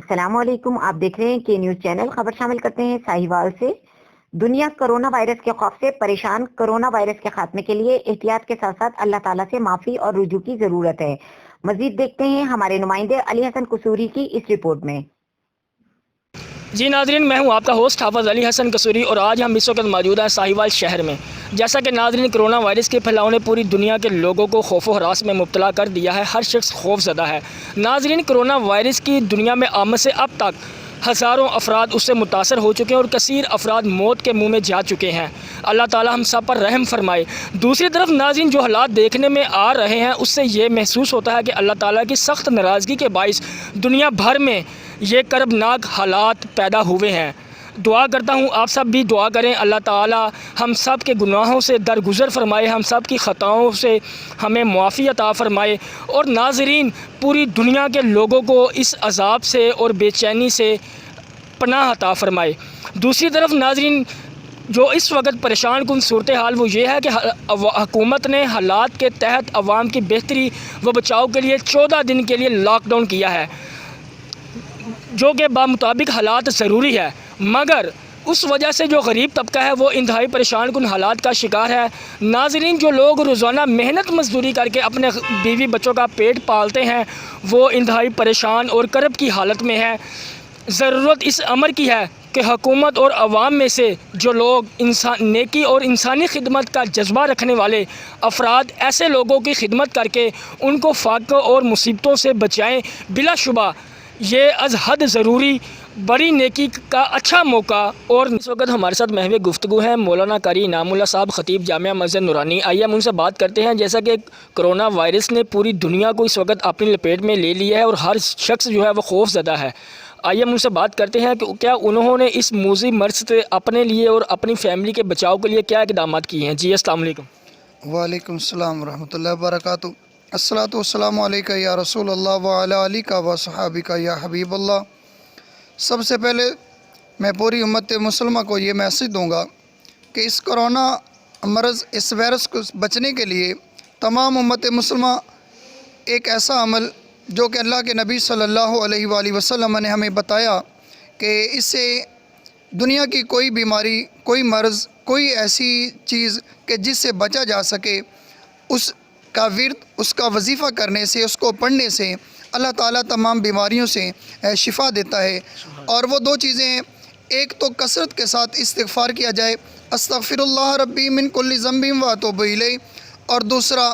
السلام علیکم، آپ دیکھ رہے ہیں کے نیوز چینل۔ خبر شامل کرتے ہیں ساہیوال سے۔ دنیا کرونا وائرس کے خوف سے پریشان، کرونا وائرس کے خاتمے کے لیے احتیاط کے ساتھ ساتھ اللہ تعالیٰ سے معافی اور رجوع کی ضرورت ہے۔ مزید دیکھتے ہیں ہمارے نمائندے علی حسن قصوری کی اس رپورٹ میں۔ جی ناظرین، میں ہوں آپ کا ہوسٹ حافظ علی حسن قصوری اور آج ہم اس وقت موجود ہیں ساہیوال شہر میں۔ جیسا کہ ناظرین، کرونا وائرس کے پھیلاؤ نے پوری دنیا کے لوگوں کو خوف و ہراس میں مبتلا کر دیا ہے۔ ہر شخص خوف زدہ ہے۔ ناظرین، کرونا وائرس کی دنیا میں آمد سے اب تک ہزاروں افراد اس سے متاثر ہو چکے ہیں اور کثیر افراد موت کے منہ میں جا چکے ہیں۔ اللہ تعالی ہم سب پر رحم فرمائے۔ دوسری طرف ناظرین، جو حالات دیکھنے میں آ رہے ہیں اس سے یہ محسوس ہوتا ہے کہ اللہ تعالیٰ کی سخت ناراضگی کے باعث دنیا بھر میں یہ کربناک حالات پیدا ہوئے ہیں۔ دعا کرتا ہوں آپ سب بھی دعا کریں، اللہ تعالیٰ ہم سب کے گناہوں سے درگزر فرمائے، ہم سب کی خطاؤں سے ہمیں معافی عطا فرمائے اور ناظرین پوری دنیا کے لوگوں کو اس عذاب سے اور بے چینی سے پناہ عطا فرمائے۔ دوسری طرف ناظرین، جو اس وقت پریشان کن صورتحال وہ یہ ہے کہ حکومت نے حالات کے تحت عوام کی بہتری و بچاؤ کے لیے 14 دن کے لیے لاک ڈاؤن کیا ہے، جو کہ بمطابق حالات ضروری ہے، مگر اس وجہ سے جو غریب طبقہ ہے وہ انتہائی پریشان کن حالات کا شکار ہے۔ ناظرین، جو لوگ روزانہ محنت مزدوری کر کے اپنے بیوی بچوں کا پیٹ پالتے ہیں وہ انتہائی پریشان اور کرب کی حالت میں ہے۔ ضرورت اس امر کی ہے کہ حکومت اور عوام میں سے جو لوگ نیکی اور انسانی خدمت کا جذبہ رکھنے والے افراد ایسے لوگوں کی خدمت کر کے ان کو فاقوں اور مصیبتوں سے بچائیں۔ بلا شبہ یہ از حد ضروری بڑی نیکی کا اچھا موقع۔ اور اس وقت ہمارے ساتھ محو گفتگو ہیں مولانا قاری انعام اللہ صاحب، خطیب جامعہ مسجد نورانی۔ آئیے ہم ان سے بات کرتے ہیں۔ جیسا کہ کرونا وائرس نے پوری دنیا کو اس وقت اپنی لپیٹ میں لے لیا ہے اور ہر شخص جو ہے وہ خوف زدہ ہے۔ آئیے ہم ان سے بات کرتے ہیں کہ کیا انہوں نے اس موذی مرض سے اپنے لیے اور اپنی فیملی کے بچاؤ کے لیے کیا اقدامات کیے ہیں۔ جی السلام علیکم۔ وعلیکم السلام ورحمۃ اللہ وبرکاتہ۔ الصلاۃ والسلام علیکہ یا رسول اللہ وعلی آلک و صحابک یا حبیب اللہ۔ سب سے پہلے میں پوری امت مسلمہ کو یہ میسج دوں گا کہ اس کرونا مرض، اس وائرس کو بچنے کے لیے تمام امت مسلمہ ایک ایسا عمل جو کہ اللہ کے نبی صلی اللہ علیہ وآلہ وسلم نے ہمیں بتایا کہ اس سے دنیا کی کوئی بیماری، کوئی مرض، کوئی ایسی چیز کہ جس سے بچا جا سکے، اس کا ورد، اس کا وظیفہ کرنے سے، اس کو پڑھنے سے اللہ تعالیٰ تمام بیماریوں سے شفا دیتا ہے۔ اور وہ دو چیزیں ہیں، ایک تو کثرت کے ساتھ استغفار کیا جائے، استغفر اللہ ربی من کل ذنب واتوب الیہ، اور دوسرا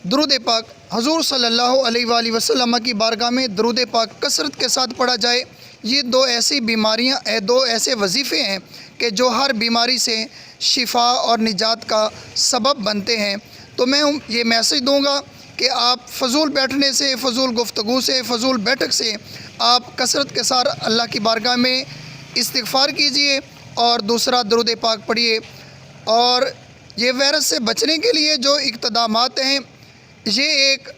درود پاک حضور صلی اللہ علیہ وآلہ وسلم کی بارگاہ میں درود پاک کثرت کے ساتھ پڑھا جائے۔ یہ دو ایسی بیماریاں، دو ایسے وظیفے ہیں کہ جو ہر بیماری سے شفا اور نجات کا سبب بنتے ہیں۔ تو میں یہ میسج دوں گا کہ آپ فضول بیٹھنے سے، فضول گفتگو سے، فضول بیٹھک سے آپ کثرت کے ساتھ اللہ کی بارگاہ میں استغفار کیجئے اور دوسرا درود پاک پڑھیے۔ اور یہ وائرس سے بچنے کے لیے جو اقتدامات ہیں، یہ ایک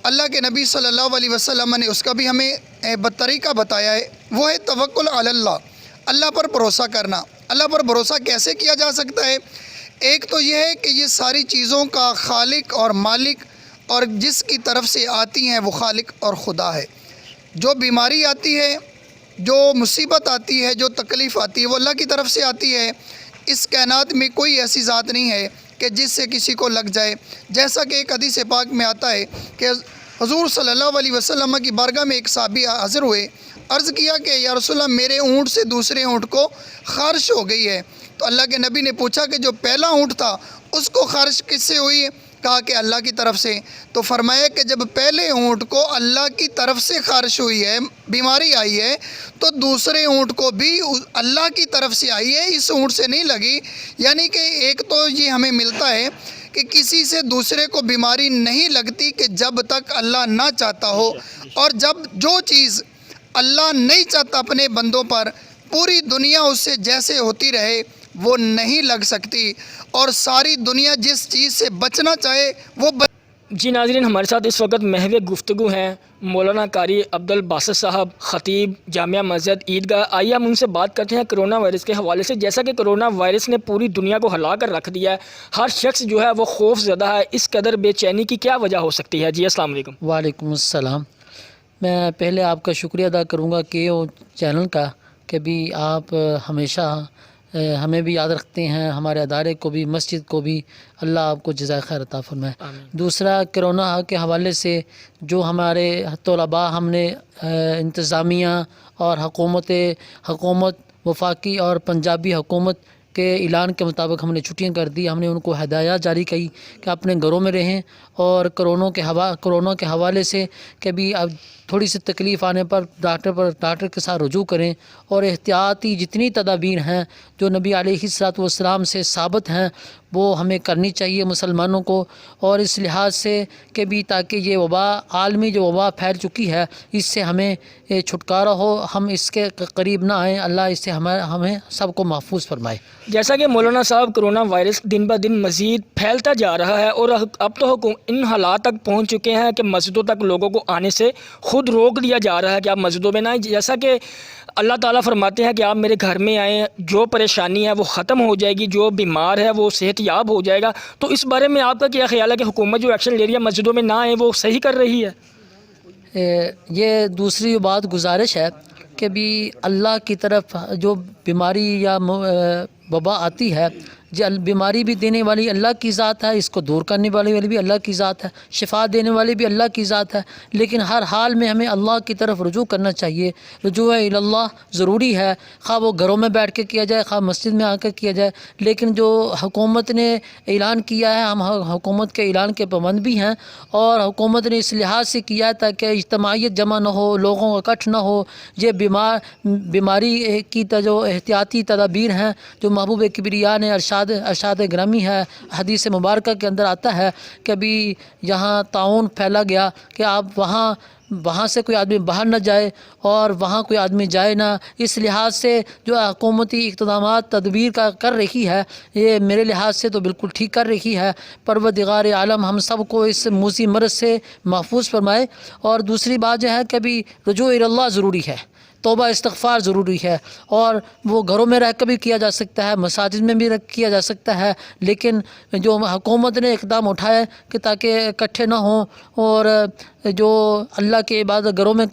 اللہ کے نبی صلی اللہ علیہ وسلم نے اس کا بھی ہمیں طریقہ بتایا ہے، وہ ہے توکل علی اللہ، اللہ پر بھروسہ کرنا۔ اللہ پر بھروسہ کیسے کیا جا سکتا ہے؟ ایک تو یہ ہے کہ یہ ساری چیزوں کا خالق اور مالک اور جس کی طرف سے آتی ہیں وہ خالق اور خدا ہے۔ جو بیماری آتی ہے، جو مصیبت آتی ہے، جو تکلیف آتی ہے وہ اللہ کی طرف سے آتی ہے۔ اس کائنات میں کوئی ایسی ذات نہیں ہے کہ جس سے کسی کو لگ جائے۔ جیسا کہ ایک حدیث پاک میں آتا ہے کہ حضور صلی اللہ علیہ وسلم کی بارگاہ میں ایک صحابی حاضر ہوئے، عرض کیا کہ یا رسول اللہ میرے اونٹ سے دوسرے اونٹ کو خارش ہو گئی ہے۔ تو اللہ کے نبی نے پوچھا کہ جو پہلا اونٹ تھا اس کو خارش کس سے ہوئی ہے؟ کہا کہ اللہ کی طرف سے۔ تو فرمایا کہ جب پہلے اونٹ کو اللہ کی طرف سے خارش ہوئی ہے، بیماری آئی ہے، تو دوسرے اونٹ کو بھی اللہ کی طرف سے آئی ہے، اس اونٹ سے نہیں لگی۔ یعنی کہ ایک تو یہ ہمیں ملتا ہے کہ کسی سے دوسرے کو بیماری نہیں لگتی کہ جب تک اللہ نہ چاہتا ہو، اور جب جو چیز اللہ نہیں چاہتا اپنے بندوں پر، پوری دنیا اس سے جیسے ہوتی رہے وہ نہیں لگ سکتی، اور ساری دنیا جس چیز سے بچنا چاہے وہ جی ناظرین، ہمارے ساتھ اس وقت محو گفتگو ہیں مولانا قاری عبد الباسط صاحب، خطیب جامعہ مسجد عیدگاہ۔ آئیے ہم ان سے بات کرتے ہیں کرونا وائرس کے حوالے سے۔ جیسا کہ کرونا وائرس نے پوری دنیا کو ہلا کر رکھ دیا ہے، ہر شخص جو ہے وہ خوف زدہ ہے، اس قدر بے چینی کی کیا وجہ ہو سکتی ہے؟ جی السلام علیکم۔ وعلیکم السلام۔ میں پہلے آپ کا شکریہ ادا کروں گا کہ چینل کا کہ بھی آپ ہمیشہ ہمیں بھی یاد رکھتے ہیں، ہمارے ادارے کو بھی، مسجد کو بھی، اللہ آپ کو جزائے خیر عطا فرمائے۔ دوسرا، کرونا کے حوالے سے جو ہمارے طلباء ہم نے انتظامیہ اور حکومت وفاقی اور پنجابی حکومت کے اعلان کے مطابق ہم نے چھٹیاں کر دی، ہم نے ان کو ہدایات جاری کی کہ اپنے گھروں میں رہیں، اور کرونا کے حوالے سے کبھی اب تھوڑی سی تکلیف آنے پر ڈاکٹر کے ساتھ رجوع کریں، اور احتیاطی جتنی تدابیر ہیں جو نبی علیہ الصلوۃ والسلام سے ثابت ہیں وہ ہمیں کرنی چاہیے مسلمانوں کو، اور اس لحاظ سے کہ بھی تاکہ یہ وبا، عالمی جو وبا پھیل چکی ہے، اس سے ہمیں چھٹکارا ہو، ہم اس کے قریب نہ آئیں، اللہ اس سے ہمیں سب کو محفوظ فرمائے۔ جیسا کہ مولانا صاحب کرونا وائرس دن بہ دن مزید پھیلتا جا رہا ہے، اور اب تو ان حالات تک پہنچ چکے ہیں کہ مسجدوں تک لوگوں کو آنے سے خود روک دیا جا رہا ہے کہ آپ مسجدوں میں نہ آئیں، جیسا کہ اللہ تعالیٰ فرماتے ہیں کہ آپ میرے گھر میں آئیں، جو پریشانی ہے وہ ختم ہو جائے گی، جو بیمار ہے وہ صحت یاب ہو جائے گا۔ تو اس بارے میں آپ کا کیا خیال ہے کہ حکومت جو ایکشن لے رہی ہے مسجدوں میں نہ آئیں، وہ صحیح کر رہی ہے؟ یہ دوسری بات گزارش ہے کہ بھی اللہ کی طرف جو بیماری یا وبا آتی ہے، بیماری بھی دینے والی اللہ کی ذات ہے، اس کو دور کرنے والی بھی اللہ کی ذات ہے، شفا دینے والی بھی اللہ کی ذات ہے، لیکن ہر حال میں ہمیں اللہ کی طرف رجوع کرنا چاہیے۔ رجوع اللہ ضروری ہے، خواہ وہ گھروں میں بیٹھ کے کیا جائے، خواہ مسجد میں آ کر کیا جائے، لیکن جو حکومت نے اعلان کیا ہے، ہم حکومت کے اعلان کے پابند بھی ہیں، اور حکومت نے اس لحاظ سے کیا ہے تاکہ اجتماعیت جمع نہ ہو، لوگوں کا اکٹھ نہ ہو۔ یہ بیماری کی جو احتیاطی تدابیر ہیں جو محبوب کبریا نے ارشاد گرامی ہے، حدیث مبارکہ کے اندر آتا ہے کہ بھی یہاں طاعون پھیلا گیا کہ آپ وہاں سے کوئی آدمی باہر نہ جائے اور وہاں کوئی آدمی جائے نہ۔ اس لحاظ سے جو حکومتی اقتدامات تدبیر کا کر رہی ہے، یہ میرے لحاظ سے تو بالکل ٹھیک کر رہی ہے۔ پروردگار عالم ہم سب کو اس موذی مرض سے محفوظ فرمائے۔ اور دوسری بات جو ہے کہ بھی رجوع اللہ ضروری ہے، توبہ استغفار ضروری ہے، اور وہ گھروں میں رہ کر بھی کیا جا سکتا ہے، مساجد میں بھی کیا جا سکتا ہے، لیکن جو حکومت نے اقدام اٹھائے کہ تاکہ اکٹھے نہ ہوں، اور جو اللہ کے عبادت گھروں میں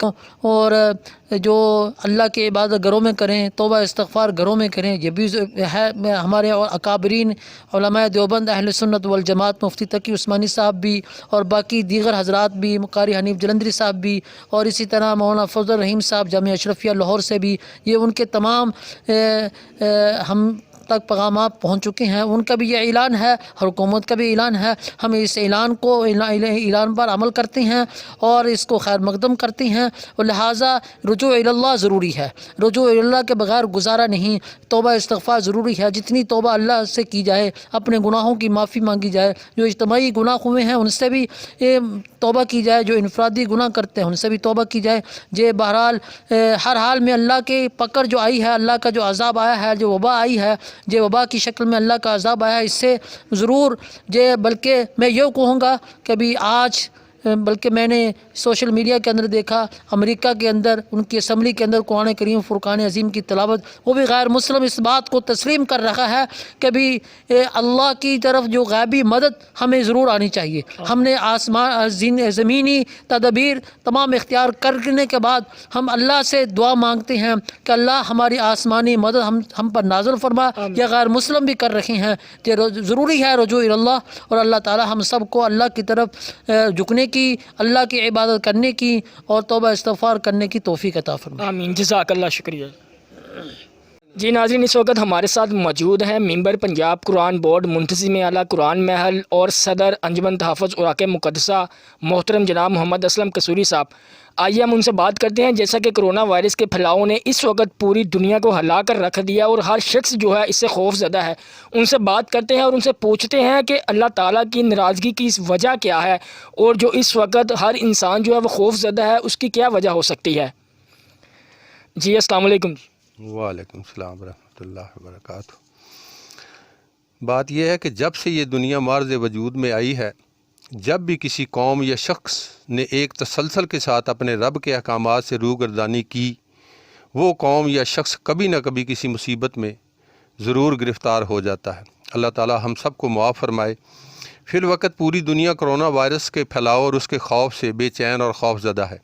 گھروں میں کریں، توبہ استغفار گھروں میں کریں، یہ بھی ہے۔ ہمارے اکابرین علماء دیوبند اہل سنت والجماعت مفتی تقی عثمانی صاحب بھی، اور باقی دیگر حضرات بھی، قاری حنیف جلندری صاحب بھی، اور اسی طرح مولانا فضل الرحیم صاحب جامعہ اشرفیہ لاہور سے بھی، یہ ان کے تمام ہم تک پیغامات پہنچ چکے ہیں۔ ان کا بھی یہ اعلان ہے، حکومت کا بھی اعلان ہے، ہم اس اعلان پر عمل کرتے ہیں اور اس کو خیر مقدم کرتے ہیں، اور لہٰذا رجوع اللہ ضروری ہے۔ رجوع اللہ کے بغیر گزارا نہیں، توبہ استغفار ضروری ہے۔ جتنی توبہ اللہ سے کی جائے، اپنے گناہوں کی معافی مانگی جائے، جو اجتماعی گناہ ہوئے ہیں ان سے بھی توبہ کی جائے، جو انفرادی گناہ کرتے ہیں ان سے بھی توبہ کی جائے۔ بہرحال ہر حال میں اللہ کی پکڑ جو آئی ہے، اللہ کا جو عذاب آیا ہے، جو وبا آئی ہے، جو وبا کی شکل میں اللہ کا عذاب آیا ہے، اس سے ضرور بلکہ میں یہ کہوں گا کہ بھی آج بلکہ میں نے سوشل میڈیا کے اندر دیکھا، امریکہ کے اندر ان کی اسمبلی کے اندر قرآن کریم فرقان عظیم کی تلاوت، وہ بھی غیر مسلم اس بات کو تسلیم کر رہا ہے کہ بھی اللہ کی طرف جو غیبی مدد ہمیں ضرور آنی چاہیے۔ ہم نے زمینی تدابیر تمام اختیار کرنے کے بعد ہم اللہ سے دعا مانگتے ہیں کہ اللہ ہماری آسمانی مدد ہم پر نازل فرما۔ یہ غیر مسلم بھی کر رہے ہیں، یہ ضروری ہے رجوع اللہ، اور اللہ تعالی ہم سب کو اللہ کی طرف جھکنے کی، اللہ کی عبادت کرنے کی اور توبہ استغفار کرنے کی توفیق عطا فرمائے۔ آمین، جزاک اللہ، شکریہ۔ جی ناظرین، اس وقت ہمارے ساتھ موجود ہیں ممبر پنجاب قرآن بورڈ، منتظم اعلیٰ قرآن محل اور صدر انجمن تحفظ اوراق مقدسہ محترم جناب محمد اسلم قصوری صاحب۔ آئیے ہم ان سے بات کرتے ہیں۔ جیسا کہ کرونا وائرس کے پھیلاؤ نے اس وقت پوری دنیا کو ہلا کر رکھ دیا اور ہر شخص جو ہے اس سے خوف زدہ ہے، ان سے بات کرتے ہیں اور ان سے پوچھتے ہیں کہ اللہ تعالیٰ کی ناراضگی کی اس وجہ کیا ہے، اور جو اس وقت ہر انسان جو ہے وہ خوف زدہ ہے، اس کی کیا وجہ ہو سکتی ہے۔ جی السلام علیکم۔ وعلیکم السلام ورحمۃ اللہ وبرکاتہ۔ بات یہ ہے کہ جب سے یہ دنیا مارز وجود میں آئی ہے، جب بھی کسی قوم یا شخص نے ایک تسلسل کے ساتھ اپنے رب کے احکامات سے روگردانی کی، وہ قوم یا شخص کبھی نہ کبھی کسی مصیبت میں ضرور گرفتار ہو جاتا ہے۔ اللہ تعالی ہم سب کو معاف فرمائے۔ فی الوقت پوری دنیا کرونا وائرس کے پھیلاؤ اور اس کے خوف سے بے چین اور خوف زدہ ہے۔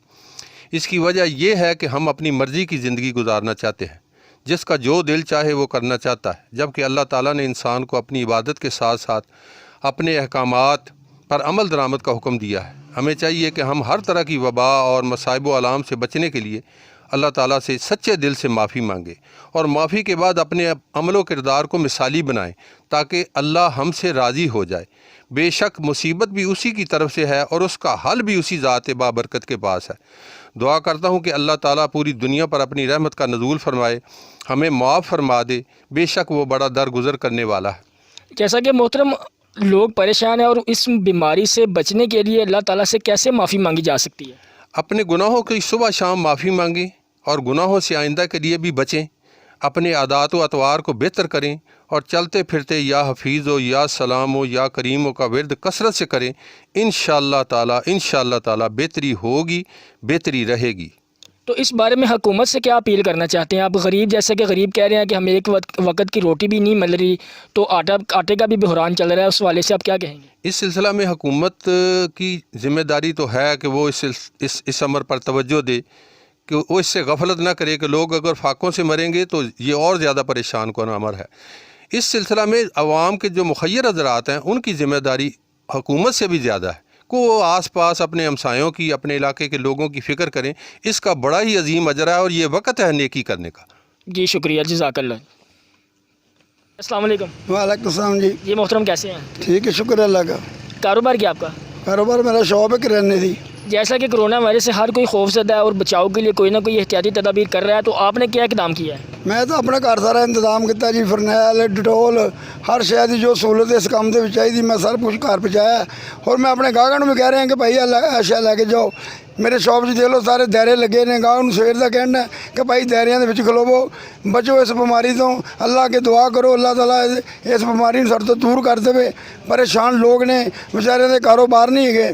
اس کی وجہ یہ ہے کہ ہم اپنی مرضی کی زندگی گزارنا چاہتے ہیں، جس کا جو دل چاہے وہ کرنا چاہتا ہے، جبکہ اللہ تعالیٰ نے انسان کو اپنی عبادت کے ساتھ ساتھ اپنے احکامات پر عمل درآمد کا حکم دیا ہے۔ ہمیں چاہیے کہ ہم ہر طرح کی وبا اور مصائب و آلام سے بچنے کے لیے اللہ تعالیٰ سے سچے دل سے معافی مانگیں، اور معافی کے بعد اپنے عمل و کردار کو مثالی بنائیں تاکہ اللہ ہم سے راضی ہو جائے۔ بے شک مصیبت بھی اسی کی طرف سے ہے اور اس کا حل بھی اسی ذات بابرکت کے پاس ہے۔ دعا کرتا ہوں کہ اللہ تعالیٰ پوری دنیا پر اپنی رحمت کا نزول فرمائے، ہمیں معاف فرما دے، بے شک وہ بڑا درگزر کرنے والا ہے۔ جیسا کہ محترم لوگ پریشان ہیں، اور اس بیماری سے بچنے کے لیے اللہ تعالیٰ سے کیسے معافی مانگی جا سکتی ہے؟ اپنے گناہوں کی صبح شام معافی مانگیں اور گناہوں سے آئندہ کے لیے بھی بچیں، اپنے عادات و اطوار کو بہتر کریں، اور چلتے پھرتے یا حفیظ ہو یا سلام ہو یا کریم ہو کا ورد کثرت سے کریں۔ انشاءاللہ تعالیٰ بہتری ہوگی، بہتری رہے گی۔ تو اس بارے میں حکومت سے کیا اپیل کرنا چاہتے ہیں آپ؟ غریب، جیسے کہ غریب کہہ رہے ہیں کہ ہمیں ایک وقت کی روٹی بھی نہیں مل رہی، تو آٹے کا بھی بحران چل رہا ہے، اس والے سے آپ کیا کہیں گے؟ اس سلسلہ میں حکومت کی ذمہ داری تو ہے کہ وہ اس امر پر توجہ دے کہ وہ اس سے غفلت نہ کرے کہ لوگ اگر فاقوں سے مریں گے تو یہ اور زیادہ پریشان کن امر ہے۔ اس سلسلہ میں عوام کے جو مخیر حضرات ہیں ان کی ذمہ داری حکومت سے بھی زیادہ ہے کہ وہ آس پاس اپنے ہمسایوں کی، اپنے علاقے کے لوگوں کی فکر کریں۔ اس کا بڑا ہی عظیم اجر ہے اور یہ وقت ہے نیکی کرنے کا۔ جی شکریہ، جزاک اللہ۔ السلام علیکم۔ وعلیکم السلام جی، جی محترم کیسے ہیں؟ ٹھیک ہے، شکر اللہ کا۔ کاروبار کیا آپ کا؟ کاروبار میرا شاپ ہے کرانے دی۔ جیسا کہ کرونا وائرس سے ہر کوئی خوف زدہ ہے اور بچاؤ کے لیے کوئی نہ کوئی احتیاطی تدابیر کر رہا ہے، تو آپ نے کیا اقدام کیا ہے؟ میں تو اپنے گھر سارا انتظام کیا جی، فرنیل، ڈٹول، ہر شاید جو سہولت اس کام سے چاہیے میں سب کچھ گھر پہنچایا، اور میں اپنے گاہکوں بھی کہہ رہے ہیں کہ بھائی اشیاء لے کے جاؤ۔ میرے شاپ سے دیکھ لو سارے دائرے لگے نے، گاہک سویر کا کہنا ہے کہ بھائی دائریاں دے کھلوو، بچو اس بیماری تو، اللہ کے دعا کرو اللہ تعالیٰ اس بیماری سر تو دور کر دے۔ پریشان لوگ نے بیچارے دے کاروبار نہیں ہے،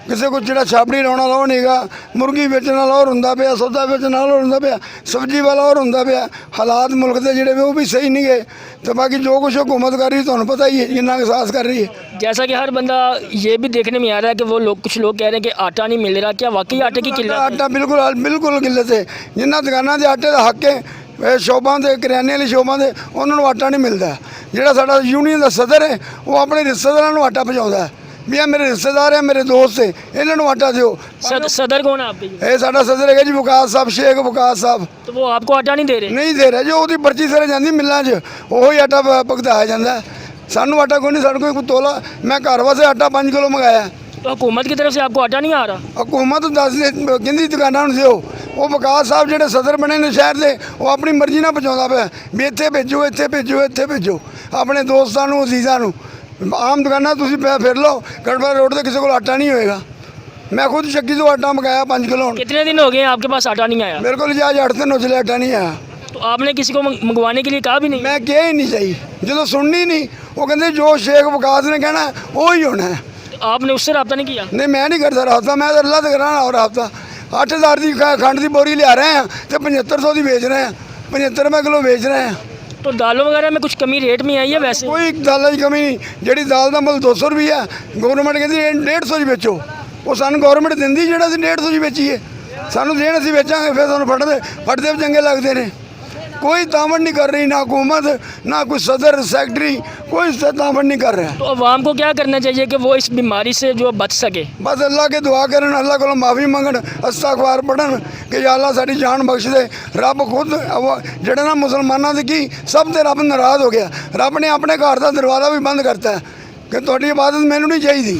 کسی کو جڑا چھاپڑی لاؤنا لاؤ نہیں گا، مرغی بیچنے والا اور ہوں پیا، سودا بیچنے والا اور ہوں پیا، سبزی والا اور ہوں پیا۔ حالات ملک کے جڑے وہ بھی صحیح نہیں گئے، تو باقی جو کچھ حکومت کر رہی ہے تمہیں پتہ ہی ہے جنہ احساس کر رہی ہے۔ جیسا کہ ہر بندہ یہ بھی دیکھنے میں آ رہا ہے کہ کچھ لوگ کہہ رہے ہیں کہ آٹا نہیں مل رہا، کیا واقعی آٹے کی قلت ہے؟ آٹا بالکل قلت ہے، جنہ دکانوں کے آٹے کا حق ہے، شوپاں دے کریانے والی شوپاں دے انہوں نے آٹا نہیں ملتا۔ جہاں ساڈا یونین کا صدر ہے وہ اپنے رشتے داروں آٹا پہنچاؤں ہے، بھی میرے رشتے دار ہیں، میرے دوست ہیں، انہوں آٹا دیو۔ صدر کون ہے آپ کے؟ یہ ساڈا صدر ہے جی وکاس صاحب، شیخ وکاس صاحب۔ تو وہ آپ کو آٹا نہیں دے رہے؟ نہیں دے رہے جو وہ پرچی سر جاتی ملوں وہی آٹا پکدایا جاتا ہے، سانوں آٹا کوئی نہیں، سانوں کوئی تولا۔ میں گھر واسطے آٹا 5 کلو منگایا۔ تو حکومت کی طرف سے آپ کو آٹا نہیں آ رہا؟ حکومت دس کہندی دکانوں دیو، وہ وکاس صاحب جہے صدر بنے نے شہر دے وہ اپنی مرضی نہ پہنچا پیا بھی اتنے بھیجو اتنے بھیجو اتنے بھیجو اپنے دوستوں عزیزاں۔ عام دکانیں تھی پھر لو، گڑبڑ روڈ سے کسی کو آٹا نہیں ہوئے گا۔ میں خود چکی تو آٹا منگایا 5 کلو۔ کتنے دن ہو گئے ہیں آپ کے پاس آٹا نہیں آیا؟ میرے کو جی آج 8 دن ہو چلے آٹا نہیں آیا۔ تو آپ نے کسی کو منگوانے کے لیے کہا بھی نہیں؟ میں کیا ہی نہیں چاہیے، جب سننی نہیں وہ کہتے جو شیخ وکاس نے کہنا ہے وہی ہونا ہے۔ آپ نے اس سے رابطہ نہیں کیا؟ نہیں میں نہیں کرتا رابطہ، میں اللہ سے کرانا اور رابطہ۔ 8000 کی کھنڈ کی بوری لیا رہے ہیں تو 7500 کی بیچ رہے ہیں، 75 روپے کلو بیچ رہے ہیں۔ تو دالوں وغیرہ میں کچھ کمی ریٹ میں آئی ہے؟ ویسے کوئی دال کی کمی نہیں، جہی دال کا مل 200 روپیہ گورنمنٹ کہتی 150 جی بیچو، وہ سانوں گورنمنٹ دینی جہاں اِسی 150 جی بیچیے، سانوں دین اِسی بیچاں گے پھر سانوں پھٹتے بھی چنگے لگتے ہیں۔ کوئی تعاون نہیں کر رہی، نہ حکومت نہ کوئی صدر سیکٹری، کوئی اس سے تعاون نہیں کر رہا۔ تو عوام کو کیا کرنا چاہیے کہ وہ اس بیماری سے جو بچ سکے؟ بس اللہ کے دعا کرن، اللہ کو معافی منگن، استغفار پڑھن کہ یا اللہ ساری جان بخش دے۔ رب خود جڑے نا مسلمانوں سے کی سب سے رب ناراض ہو گیا، رب نے اپنے گھر کا دروازہ بھی بند کرتا ہے کہ تھوڑی عبادت مینوں نہیں چاہیے،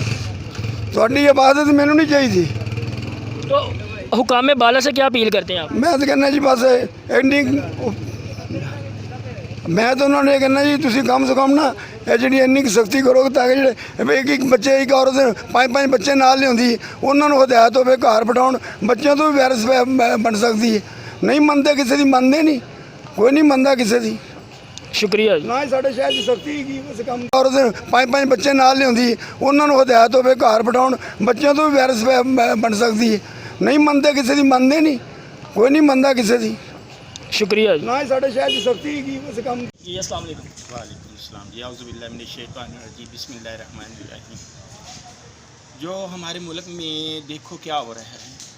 تھوڑی عبادت مینوں نہیں چاہیے۔ تو حکام بالا سے کیا اپیل کرتے ہیں آپ؟ میں تو کہنا جی بس میں تو انہوں نے کہنا جی تھی کم سے کم نا یہ جی این سختی کرو تاکہ جڑے ایک بچے ایک عورت 5 بچے نال نہیں ہوتی انہوں نے ہدایت ہوے گھر بٹھاؤ، بچوں تو بھی وائرس بن سکتی ہے۔ نہیں منتے کسی کی، منتے نہیں، کوئی نہیں منتا کسی کی۔ شکریہ جی۔ نہ ہی سارے شہر کی سختی کی کم عورت 5 بچے نال نہیں ہوتی انہوں نے ہدایت ہوے گھر بٹھاؤ، بچوں تو بھی وائرس بن سکتی ہے۔ نہیں منتے کسی کی، منتے نہیں، کوئی نہیں منتا کسی کی۔ شکریہ جی۔ نہ ہی سارے شہر کی سختی کی کم۔ جی السلام علیکم۔ وعلیکم السلام جی، اعوذ باللہ من الشیطان الرجیم، بسم اللہ الرحمن الرحیم۔ جو ہمارے ملک میں دیکھو کیا ہو رہا ہے،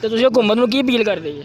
ਤੇ ਤੁਸੀਂ ਹਕੂਮਤ ਨੂੰ ਕੀ ਅਪੀਲ ਕਰਦੇ ਜੀ?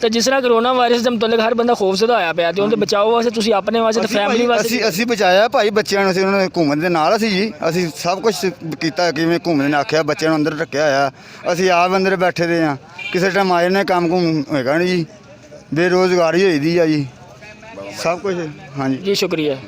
ਤੇ ਜਿਸ ਤਰ੍ਹਾਂ ਕਰੋਨਾ ਵਾਇਰਸ ਦੇ ਮੁਤਲਕ ਹਰ ਬੰਦਾ ਖੌਫਜ਼ਦਾ ਹੋਇਆ ਪਿਆ ਤੇ ਉਹਦੇ ਬਚਾਓ ਵਾਸਤੇ ਤੁਸੀਂ ਆਪਣੇ ਵਾਸਤੇ ਤੇ ਫੈਮਿਲੀ ਵਾਸਤੇ ਅਸੀਂ ਬਚਾਇਆ ਭਾਈ ਬੱਚਿਆਂ ਨੂੰ, ਅਸੀਂ ਉਹਨਾਂ ਨੇ ਹਕੂਮਤ ਦੇ ਨਾਲ ਅਸੀਂ ਜੀ, ਅਸੀਂ ਸਭ ਕੁਝ ਕੀਤਾ, ਕਿਵੇਂ ਹਕੂਮਤ ਨੇ ਆਖਿਆ ਬੱਚਿਆਂ ਨੂੰ ਅੰਦਰ ਰੱਖਿਆ ਹੋਇਆ, ਅਸੀਂ ਆਪ ਅੰਦਰ ਬੈਠੇ ਦੇ ਆ, ਕਿਸੇ ਟਾਈਮ ਆਏ ਨੇ ਕੰਮ ਕੁਮ ਹੋਏਗਾ ਨਹੀਂ ਜੀ, ਬੇਰੁਜ਼ਗਾਰੀ ਹੋਈ ਦੀ ਆ ਜੀ, ਸਭ ਕੁਝ। ਹਾਂਜੀ ਜੀ ਸ਼ੁਕਰੀਆ।